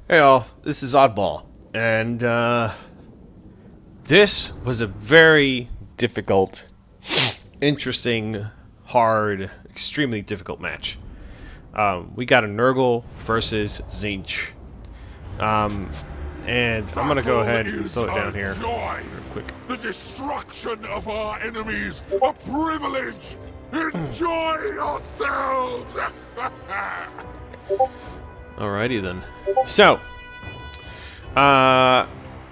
Hey all, this is Oddball, and this was a very difficult, interesting, hard, extremely difficult match. We got a Nurgle versus Tzeentch. Um, and I'm gonna go ahead and slow it down here Joy. real quick. The destruction of our enemies, a privilege. Enjoy yourselves. Alrighty then. So,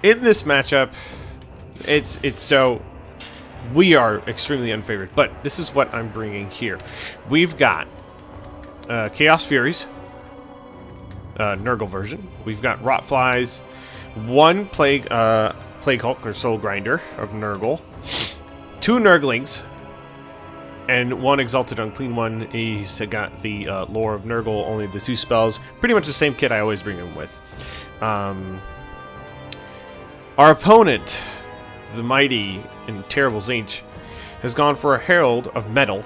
in this matchup, it's so we are extremely unfavored, but this is what I'm bringing here. We've got Chaos Furies, Nurgle version. We've got Rotflies, one Plague Hulk or Soul Grinder of Nurgle, two Nurglings, and one Exalted Unclean one. He's got the lore of Nurgle, only the two spells. Pretty much the same kit I always bring him with. Our opponent, the mighty and terrible Tzeentch, has gone for a Herald of Metal.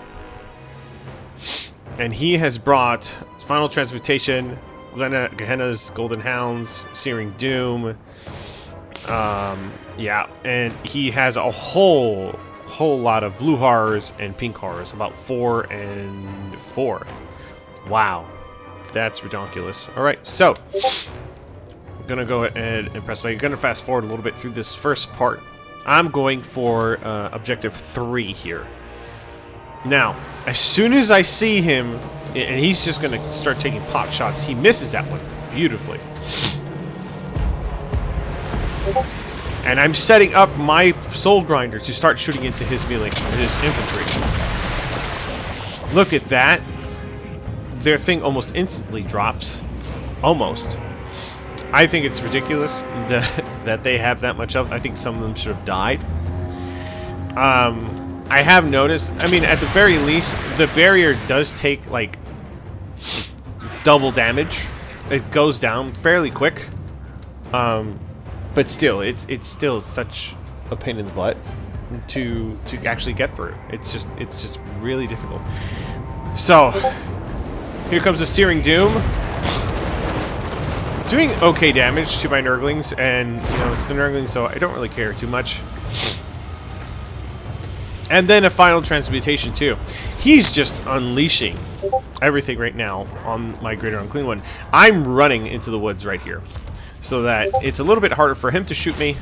And he has brought Final Transmutation, Gehenna's Golden Hounds, Searing Doom. Yeah, and he has a whole lot of blue horrors and pink horrors, about 4 and 4. Wow, that's ridiculous. All right, so I'm gonna go ahead and press play. I'm gonna fast forward a little bit through this first part. I'm going for objective 3 here. Now, as soon as I see him, and he's just gonna start taking pop shots, he misses that one beautifully. And I'm setting up my Soul Grinder to start shooting into his melee, his infantry. Look at that. Their thing almost instantly drops. Almost. I think it's ridiculous that they have that much of. I think some of them should have died. I have noticed, I mean, at the very least, the barrier does take, like, double damage. It goes down fairly quick. But still, it's still such a pain in the butt to actually get through. It's just really difficult. So here comes the Searing Doom, doing okay damage to my Nurglings, and you know it's the Nurglings, so I don't really care too much. And then a Final Transmutation too. He's just unleashing everything right now on my Greater Unclean One. I'm running into the woods right here, so that it's a little bit harder for him to shoot me.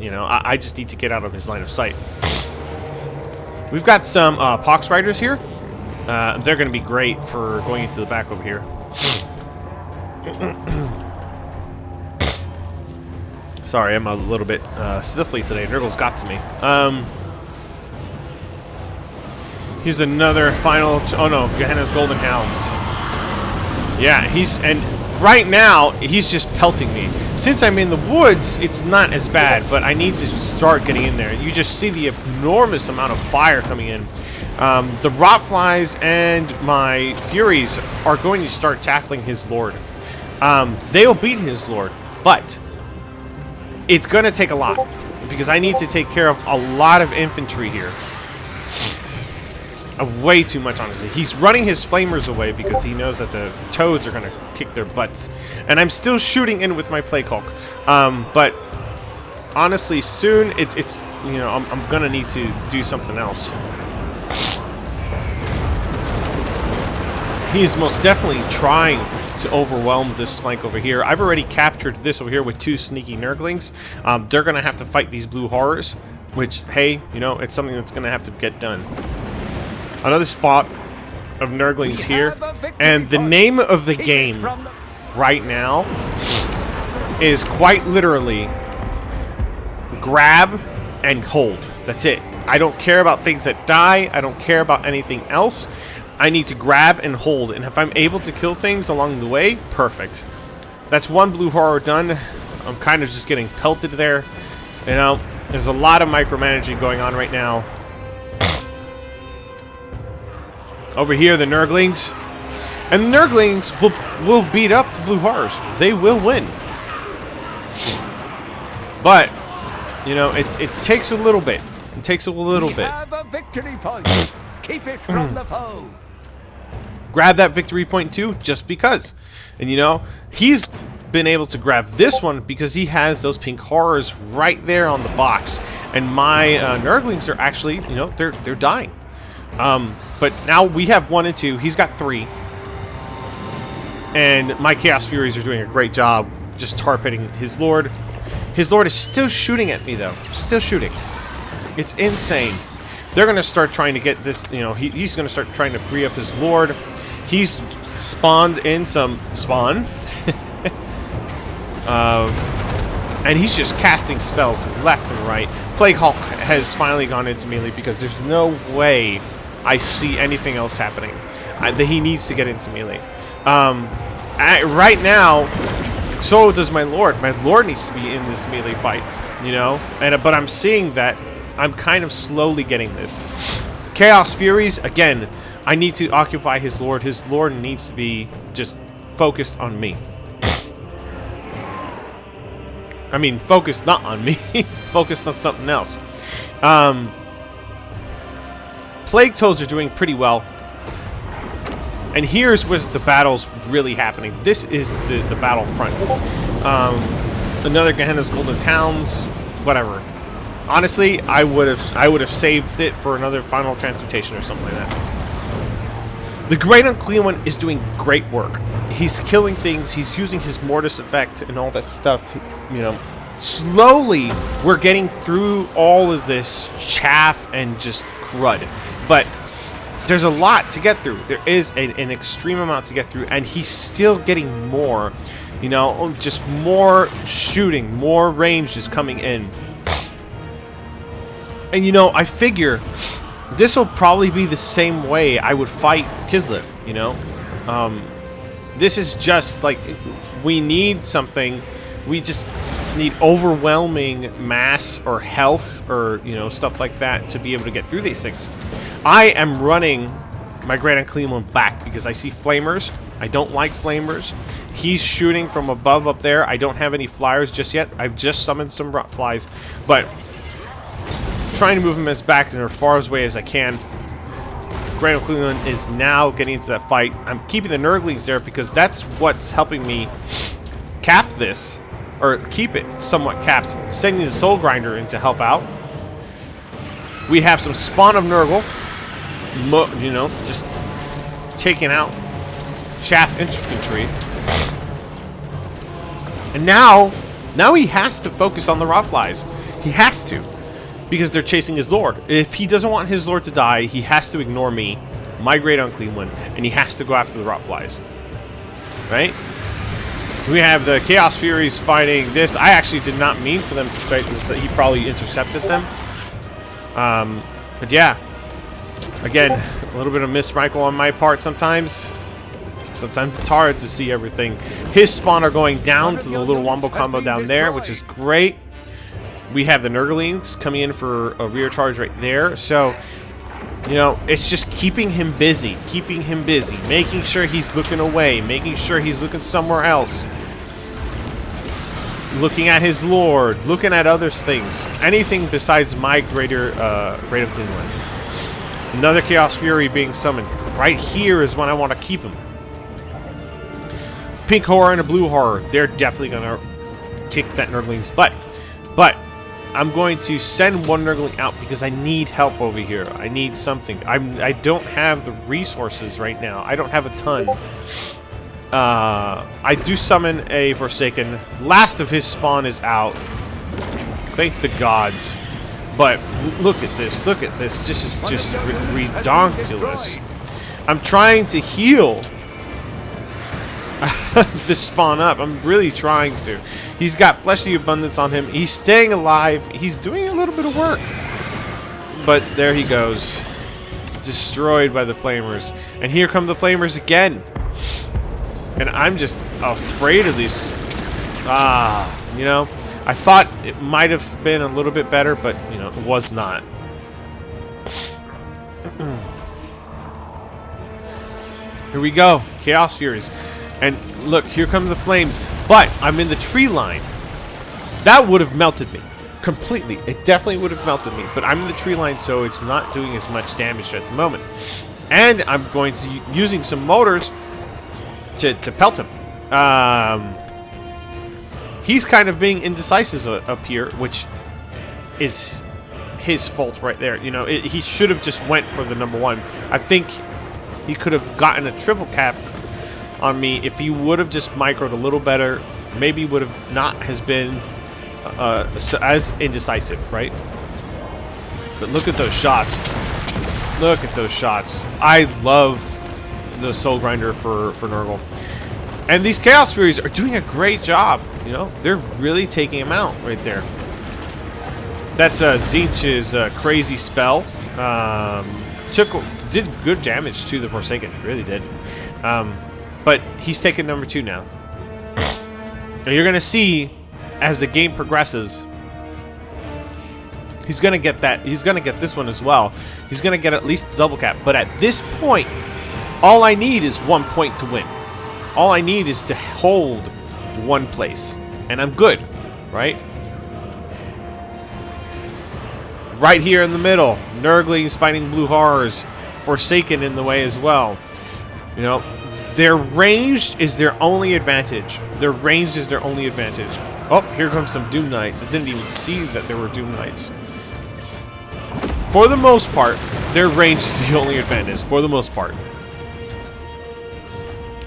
You know, I just need to get out of his line of sight. We've got some Pox Riders here. They're going to be great for going into the back over here. Sorry, I'm a little bit sniffly today. Nurgle's got to me. Here's another final... Oh no, Gehenna's Golden Hounds. Yeah, and right now, he's just pelting me. Since I'm in the woods, it's not as bad, but I need to start getting in there. You just see the enormous amount of fire coming in. The Rotflies and my Furies are going to start tackling his Lord. They'll beat his Lord, but it's going to take a lot, because I need to take care of a lot of infantry here. Way too much, honestly. He's running his flamers away because he knows that the toads are going to kick their butts. And I'm still shooting in with my Plague Hulk. But honestly, soon it's you know, I'm going to need to do something else. He is most definitely trying to overwhelm this flank over here. I've already captured this over here with 2 sneaky Nurglings. They're going to have to fight these blue horrors, which, hey, you know, it's something that's going to have to get done. Another spot of Nurglings here, and the name of the game right now is quite literally grab and hold. That's it. I don't care about things that die. I don't care about anything else. I need to grab and hold, and if I'm able to kill things along the way, perfect. That's one blue horror done. I'm kind of just getting pelted there. You know, there's a lot of micromanaging going on right now. Over here, the Nurglings. And the Nurglings will beat up the blue horrors. They will win. But, you know, it takes a little bit. It takes a little bit. Have a victory point. Keep it from the foe. grab that victory point too, just because. And you know, he's been able to grab this one because he has those pink horrors right there on the box. And my Nurglings are actually, you know, they're dying. But now we have 1 and 2. He's got 3. And my Chaos Furies are doing a great job just targeting his Lord. His Lord is still shooting at me, though. Still shooting. It's insane. They're going to start trying to get this, you know, he's going to start trying to free up his Lord. He's spawned in some spawn. And he's just casting spells left and right. Plague Hulk has finally gone into melee because there's no way I see anything else happening. That he needs to get into melee. Right now, so does my Lord. My Lord needs to be in this melee fight, you know? But I'm seeing that I'm kind of slowly getting this. Chaos Furies, again, I need to occupy his Lord. His Lord needs to be just focused on me. I mean, focused not on me, focused on something else. Plague Toads are doing pretty well. And here's where the battle's really happening. This is the battlefront. Another Gehenna's Golden Hounds, whatever. Honestly, I would have saved it for another final transmutation or something like that. The Great Unclean One is doing great work. He's killing things. He's using his Mortis effect and all that stuff. You know, slowly we're getting through all of this chaff and just crud. But there's a lot to get through. There is an extreme amount to get through, and he's still getting more. You know, just more shooting, more range is coming in. And you know, I figure this will probably be the same way I would fight Kislev, you know? This is just like, we need something. We just need overwhelming mass or health or, you know, stuff like that to be able to get through these things. I am running my Great Unclean One back because I see flamers. I don't like flamers. He's shooting from above up there. I don't have any flyers just yet. I've just summoned some rot flies, but trying to move him as back as far away as I can. Great Unclean One is now getting into that fight. I'm keeping the Nurglings there because that's what's helping me cap this, or keep it somewhat capped. Sending the Soul Grinder in to help out. We have some spawn of Nurgle, you know, just taking out chaff infantry. And now he has to focus on the Rotflies. He has to, because they're chasing his Lord. If he doesn't want his Lord to die, he has to ignore me, my Great Unclean One, and he has to go after the Rotflies. Right? We have the Chaos Furies fighting this. I actually did not mean for them to fight this. He probably intercepted them. But yeah, again, a little bit of Miss Michael on my part sometimes. Sometimes it's hard to see everything. His spawn are going down to the little wombo combo down there, which is great. We have the Nurglings coming in for a rear charge right there. So, you know, it's just keeping him busy, making sure he's looking away, making sure he's looking somewhere else. Looking at his Lord, looking at other things. Anything besides my Great Unclean One. Another Chaos Fury being summoned. Right here is when I want to keep him. Pink Horror and a Blue Horror. They're definitely going to kick that Nurgling's butt. But I'm going to send one Nurgling out because I need help over here. I need something. I don't have the resources right now. I don't have a ton. I do summon a Forsaken. Last of his spawn is out. Thank the gods. But look at this. Look at this. This is just redonkulous. I'm trying to heal this spawn up. I'm really trying to. He's got Fleshly Abundance on him. He's staying alive. He's doing a little bit of work. But there he goes. Destroyed by the Flamers. And here come the Flamers again. And I'm just afraid of these. You know, I thought it might have been a little bit better, but, you know, it was not. Here we go. Chaos Furies. And look, here come the flames. But I'm in the tree line. That would have melted me. Completely. It definitely would have melted me. But I'm in the tree line, so it's not doing as much damage at the moment. And I'm going to using some motors to pelt him. He's kind of being indecisive up here, which is his fault right there. You know, he should have just went for the number 1. I think he could have gotten a triple cap on me if he would have just microed a little better. Maybe would have not has been as indecisive, right? But look at those shots. Look at those shots. I love the Soul Grinder for Nurgle. And these Chaos Furies are doing a great job. You know, they're really taking him out right there. That's Tzeentch's crazy spell. Did good damage to the Forsaken. Really did. But he's taking number 2 now. And you're going to see, as the game progresses, he's going to get that. He's going to get this one as well. He's going to get at least the double cap. But at this point, all I need is 1 point to win. All I need is to hold 1 place. And I'm good, right? Right here in the middle. Nurglings fighting blue horrors. Forsaken in the way as well. You know, their ranged is their only advantage. Their ranged is their only advantage. Oh, here comes some Doom Knights. I didn't even see that there were Doom Knights. For the most part, their range is the only advantage. For the most part.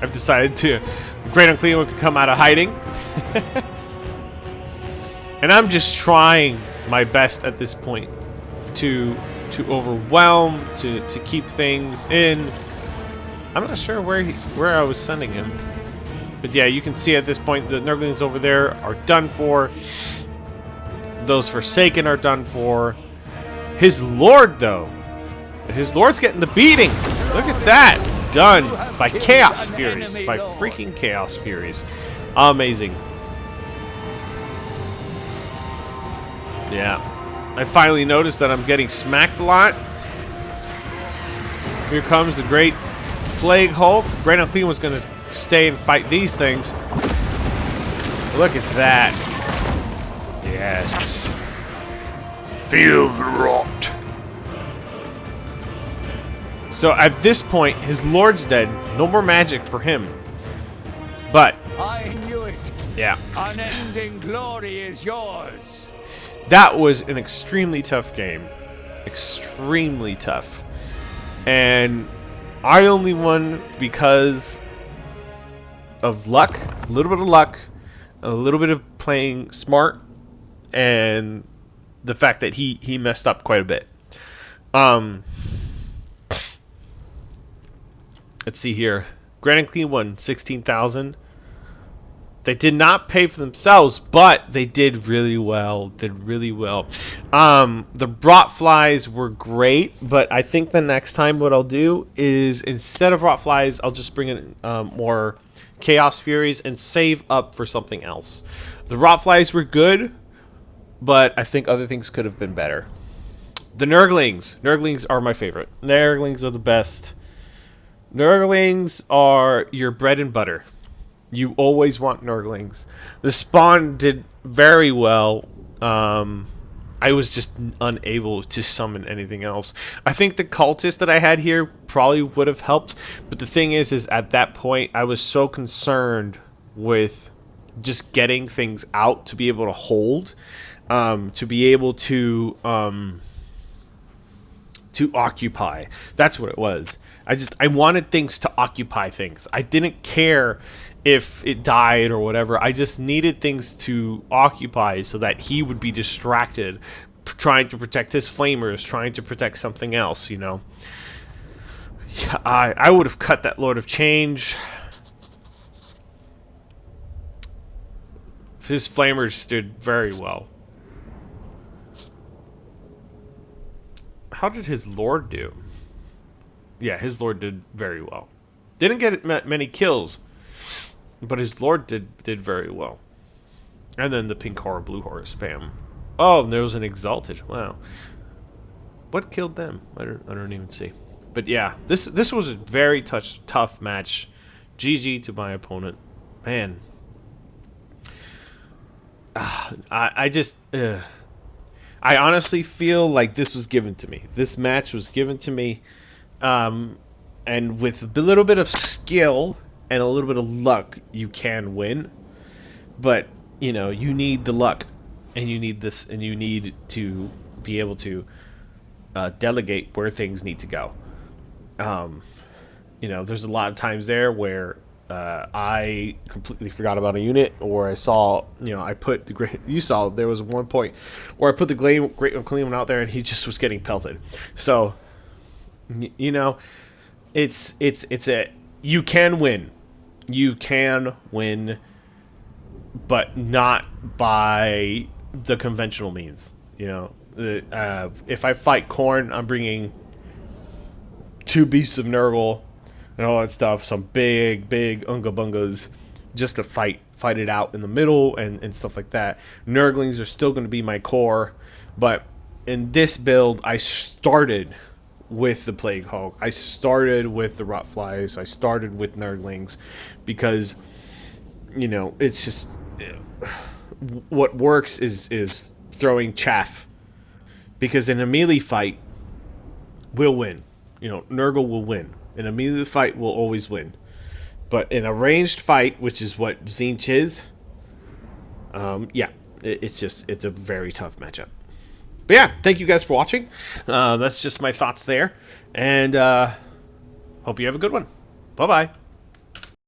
I've decided to... The Great Unclean One could come out of hiding. And I'm just trying my best at this point to overwhelm, to keep things in. I'm not sure where I was sending him. But yeah, you can see at this point the Nurglings over there are done for. Those Forsaken are done for. His Lord, though. His Lord's getting the beating. Look at that. Done by Chaos Furies. By freaking Chaos Furies. Amazing. Yeah. I finally noticed that I'm getting smacked a lot. Here comes the Great Plague Hulk. Great Unclean was going to stay and fight these things. Look at that. Yes. Feel the rot. So at this point, his Lord's dead. No more magic for him. But I knew it. Yeah. Unending glory is yours. That was an extremely tough game. Extremely tough. And I only won because of luck. A little bit of luck. A little bit of playing smart. And the fact that he messed up quite a bit. Let's see here. Grand and Clean won 16,000. They did not pay for themselves, but they did really well. The Rotflies were great, but I think the next time what I'll do is instead of Rotflies, I'll just bring in more Chaos Furies and save up for something else. The Rotflies were good, but I think other things could have been better. The Nurglings. Nurglings are my favorite. Nurglings are the best. Nurglings are your bread and butter. You always want Nurglings. The spawn did very well. I was just unable to summon anything else. I think the cultist that I had here probably would have helped. But the thing is at that point, I was so concerned with just getting things out to be able to hold. To be able to occupy. That's what it was. I wanted things to occupy things. I didn't care if it died or whatever. I just needed things to occupy so that he would be distracted, trying to protect his flamers, trying to protect something else, you know. I would have cut that Lord of Change. His flamers did very well. How did his Lord do? Yeah, his Lord did very well. Didn't get many kills, but his Lord did very well. And then the pink horror, blue horror spam. Oh, and there was an exalted. Wow. What killed them? I don't even see. But yeah, this was a very tough match. GG to my opponent. Man. I honestly feel like this was given to me. This match was given to me. and with a little bit of skill and a little bit of luck, you can win. But you know, you need the luck, and you need this, and you need to be able to delegate where things need to go. You know, there's a lot of times there where I completely forgot about a unit, or I saw, you know, I put the great. You saw there was one point where I put the Great McLean out there, and he just was getting pelted. So, you know, it's a you can win, but not by the conventional means. You know, if I fight Khorne, I'm bringing 2 beasts of Nurgle and all that stuff, some big unga bungas, just to fight it out in the middle and stuff like that. Nurglings are still going to be my core, but in this build, I started with the Plague Hulk. I started with the Rotflies. I started with Nurglings because, you know, it's just what works is throwing chaff, because in a melee fight, we'll win. You know, Nurgle will win. In a melee fight, we'll always win. But in a ranged fight, which is what Tzeentch is, yeah, it's a very tough matchup. But yeah, thank you guys for watching. That's just my thoughts there. And hope you have a good one. Bye-bye.